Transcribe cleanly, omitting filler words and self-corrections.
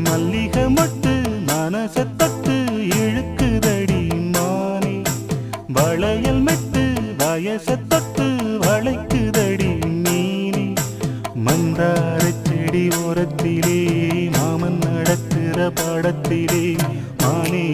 மல்லிகை மட்டு மனச தொட்டு இழுக்குதடி மானே வளையல் மெட்டு வயச தொட்டு வளைக்குதடி மீனே மந்தார செடி ஓரத்திலே மாமன் நடக்கிற படத்திலே மானே